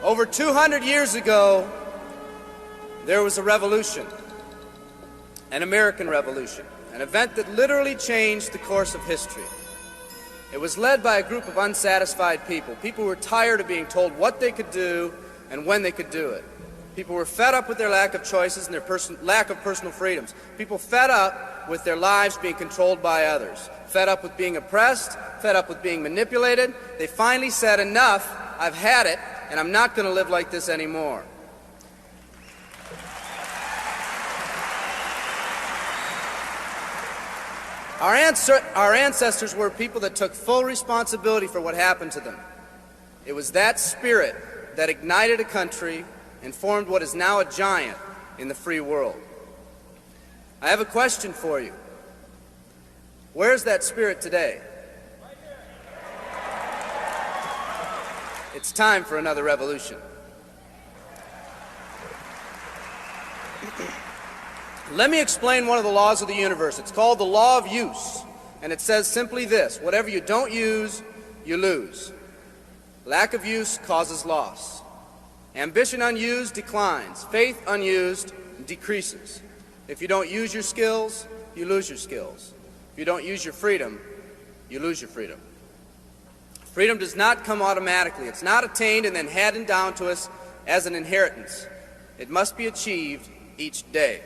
Over 200 years ago, there was a revolution, an American Revolution, an event that literally changed the course of history. It was led by a group of unsatisfied people. People who were tired of being told what they could do and when they could do it. People were fed up with their lack of choices and their lack of personal freedoms. People fed up with their lives being controlled by others. Fed up with being oppressed, fed up with being manipulated. They finally said, enough, I've had it, and I'm not going to live like this anymore. Our ancestors were people that took full responsibility for what happened to them. It was that spirit that ignited a country and formed what is now a giant in the free world. I have a question for you. Where's that spirit today? It's time for another revolution. Let me explain one of the laws of the universe. It's called the law of use, and it says simply this: whatever you don't use, you lose. Lack of use causes loss. Ambition unused declines. Faith unused decreases. If you don't use your skills, you lose your skills. If you don't use your freedom, you lose your freedom. Freedom does not come automatically. It's not attained and then handed down to us as an inheritance. It must be achieved each day.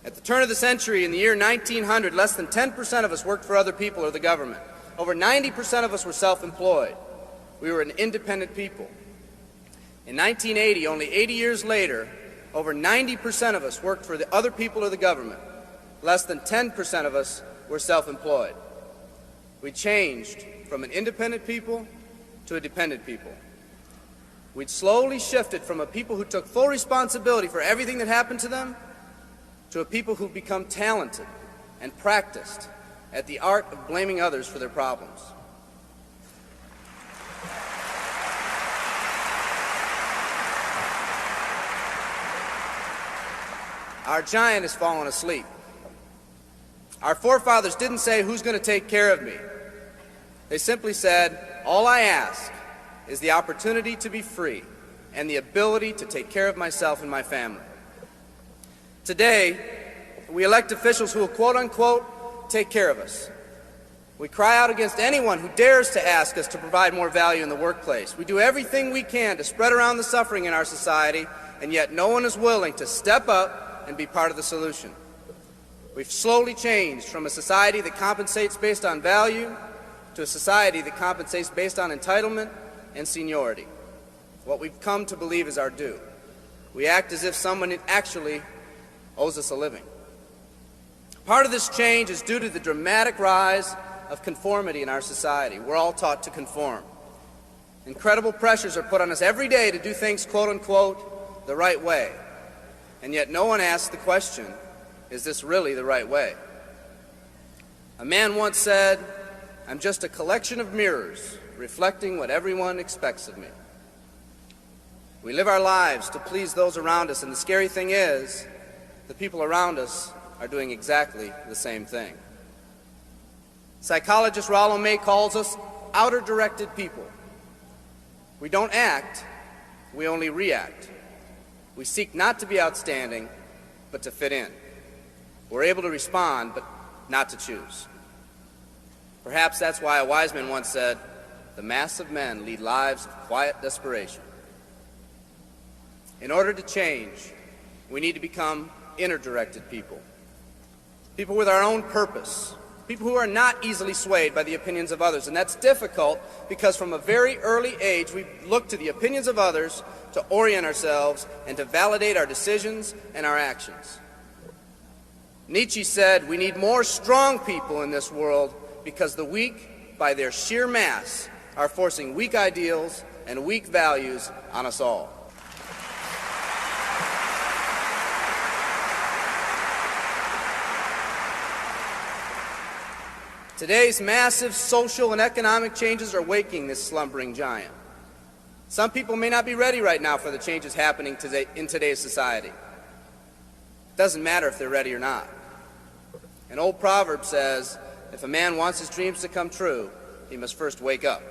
At the turn of the century, in the year 1900, less than 10% of us worked for other people or the government. Over 90% of us were self-employed. We were an independent people. In 1980, only 80 years later, over 90% of us worked for the other people or the government. Less than 10% of us were self-employed. We changed from an independent people to a dependent people. We'd slowly shifted from a people who took full responsibility for everything that happened to them to a people who've become talented and practiced at the art of blaming others for their problems. Our giant has fallen asleep. Our forefathers didn't say, who's going to take care of me? They simply said, all I ask is the opportunity to be free and the ability to take care of myself and my family. Today, we elect officials who will, quote unquote, take care of us. We cry out against anyone who dares to ask us to provide more value in the workplace. We do everything we can to spread around the suffering in our society, and yet no one is willing to step up and be part of the solution. We've slowly changed from a society that compensates based on value to a society that compensates based on entitlement and seniority. What we've come to believe is our due. We act as if someone actually owes us a living. Part of this change is due to the dramatic rise of conformity in our society. We're all taught to conform. Incredible pressures are put on us every day to do things, quote unquote, the right way. And yet no one asks the question, is this really the right way? A man once said, I'm just a collection of mirrors reflecting what everyone expects of me. We live our lives to please those around us, and the scary thing is, the people around us are doing exactly the same thing. Psychologist Rollo May calls us outer-directed people. We don't act, we only react. We seek not to be outstanding, but to fit in. We're able to respond, but not to choose. Perhaps that's why a wise man once said, the mass of men lead lives of quiet desperation. In order to change, we need to become inner-directed people. People with our own purpose. People who are not easily swayed by the opinions of others. And that's difficult because from a very early age we look to the opinions of others to orient ourselves and to validate our decisions and our actions. Nietzsche said, we need more strong people in this world because the weak, by their sheer mass, are forcing weak ideals and weak values on us all. Today's massive social and economic changes are waking this slumbering giant. Some people may not be ready right now for the changes happening today in today's society. It doesn't matter if they're ready or not. An old proverb says, if a man wants his dreams to come true, he must first wake up.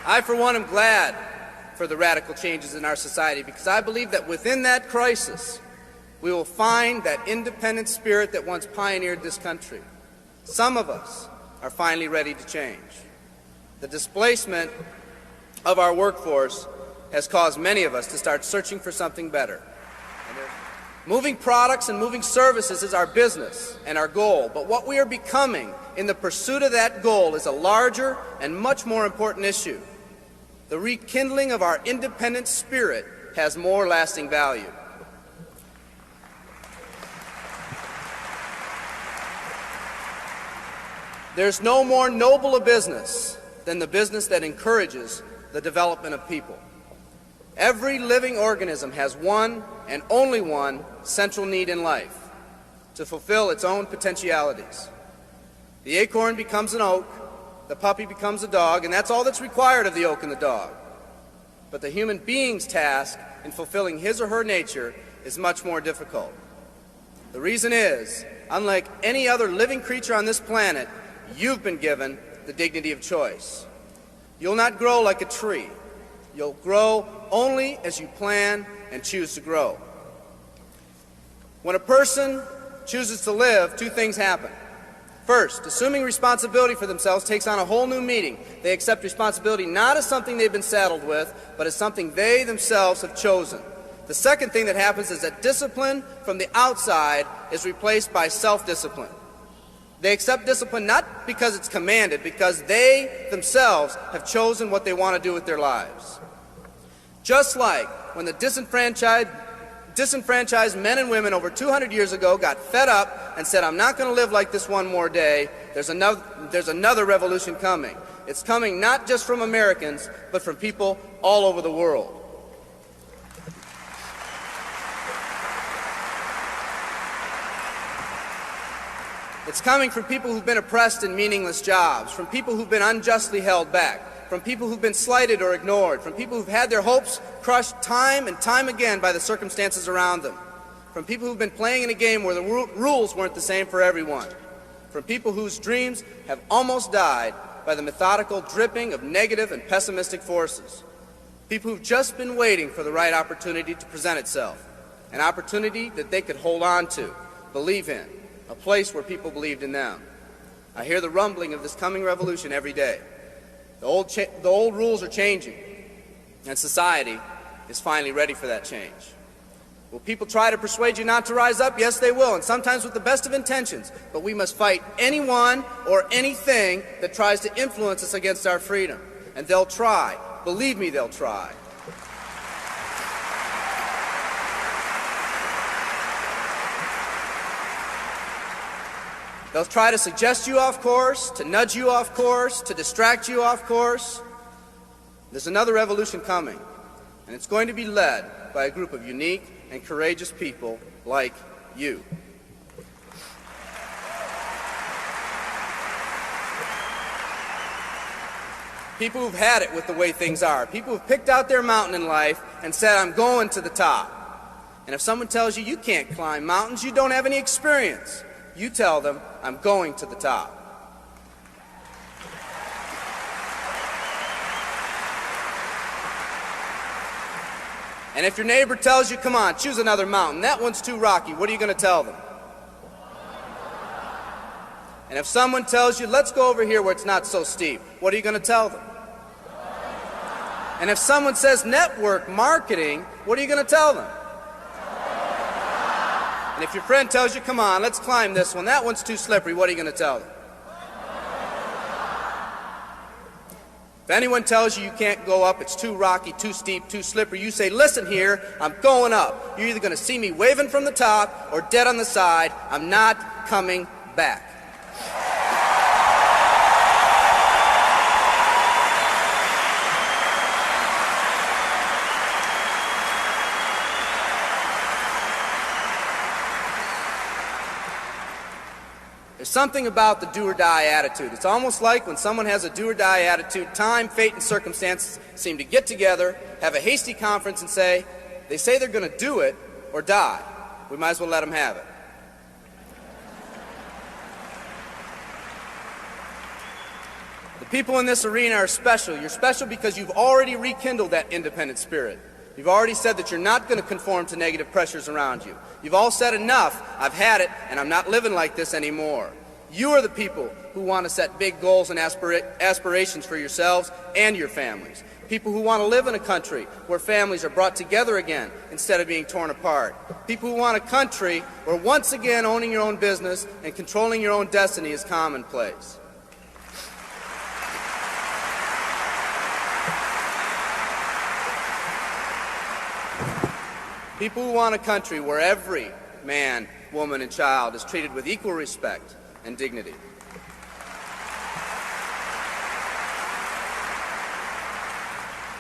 I, for one, am glad for the radical changes in our society because I believe that within that crisis, we will find that independent spirit that once pioneered this country. Some of us are finally ready to change. The displacement of our workforce has caused many of us to start searching for something better. Moving products and moving services is our business and our goal, but what we are becoming in the pursuit of that goal is a larger and much more important issue. The rekindling of our independent spirit has more lasting value. There's no more noble a business than the business that encourages the development of people. Every living organism has one and only one central need in life: to fulfill its own potentialities. The acorn becomes an oak, the puppy becomes a dog, and that's all that's required of the oak and the dog. But the human being's task in fulfilling his or her nature is much more difficult. The reason is, unlike any other living creature on this planet, you've been given the dignity of choice. You'll not grow like a tree. You'll grow only as you plan and choose to grow. When a person chooses to live, two things happen. First, assuming responsibility for themselves takes on a whole new meaning. They accept responsibility not as something they've been saddled with, but as something they themselves have chosen. The second thing that happens is that discipline from the outside is replaced by self-discipline. They accept discipline not because it's commanded, because they themselves have chosen what they want to do with their lives. Just like when the disenfranchised men and women over 200 years ago got fed up and said, "I'm not going to live like this one more day," there's another revolution coming. It's coming not just from Americans, but from people all over the world. It's coming from people who've been oppressed in meaningless jobs, from people who've been unjustly held back, from people who've been slighted or ignored, from people who've had their hopes crushed time and time again by the circumstances around them, from people who've been playing in a game where the rules weren't the same for everyone, from people whose dreams have almost died by the methodical dripping of negative and pessimistic forces, people who've just been waiting for the right opportunity to present itself, an opportunity that they could hold on to, believe in, a place where people believed in them. I hear the rumbling of this coming revolution every day. The old rules are changing, and society is finally ready for that change. Will people try to persuade you not to rise up? Yes, they will, and sometimes with the best of intentions. But we must fight anyone or anything that tries to influence us against our freedom. And they'll try. Believe me, they'll try. They'll try to suggest you off course, to nudge you off course, to distract you off course. There's another revolution coming, and it's going to be led by a group of unique and courageous people like you. People who've had it with the way things are. People who've picked out their mountain in life and said, "I'm going to the top." And if someone tells you you can't climb mountains, you don't have any experience. You tell them, "I'm going to the top." And if your neighbor tells you, "Come on, choose another mountain, that one's too rocky," what are you going to tell them? And if someone tells you, "Let's go over here where it's not so steep," what are you going to tell them? And if someone says network marketing, what are you going to tell them? And if your friend tells you, "Come on, let's climb this one, that one's too slippery," what are you going to tell them? If anyone tells you you can't go up, it's too rocky, too steep, too slippery, you say, "Listen here, I'm going up. You're either going to see me waving from the top or dead on the side. I'm not coming back." There's something about the do-or-die attitude. It's almost like when someone has a do-or-die attitude, time, fate, and circumstances seem to get together, have a hasty conference, and say, they say they're going to do it or die. We might as well let them have it. The people in this arena are special. You're special because you've already rekindled that independent spirit. You've already said that you're not going to conform to negative pressures around you. You've all said enough, I've had it, and I'm not living like this anymore. You are the people who want to set big goals and aspirations for yourselves and your families. People who want to live in a country where families are brought together again instead of being torn apart. People who want a country where once again owning your own business and controlling your own destiny is commonplace. People who want a country where every man, woman, and child is treated with equal respect and dignity.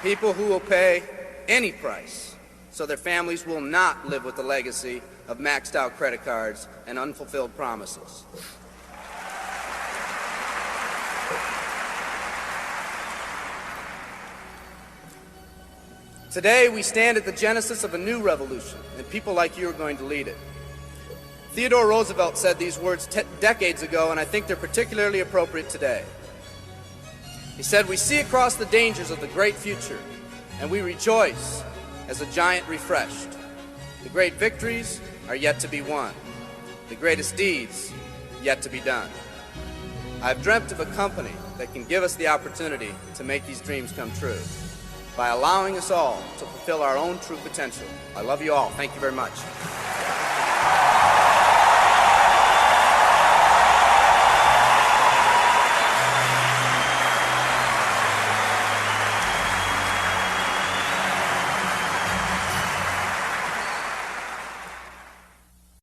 People who will pay any price so their families will not live with the legacy of maxed out credit cards and unfulfilled promises. Today, we stand at the genesis of a new revolution, and people like you are going to lead it. Theodore Roosevelt said these words decades ago, and I think they're particularly appropriate today. He said, "We see across the dangers of the great future, and we rejoice as a giant refreshed. The great victories are yet to be won. The greatest deeds yet to be done. I've dreamt of a company that can give us the opportunity to make these dreams come true by allowing us all to fulfill our own true potential." I love you all. Thank you very much.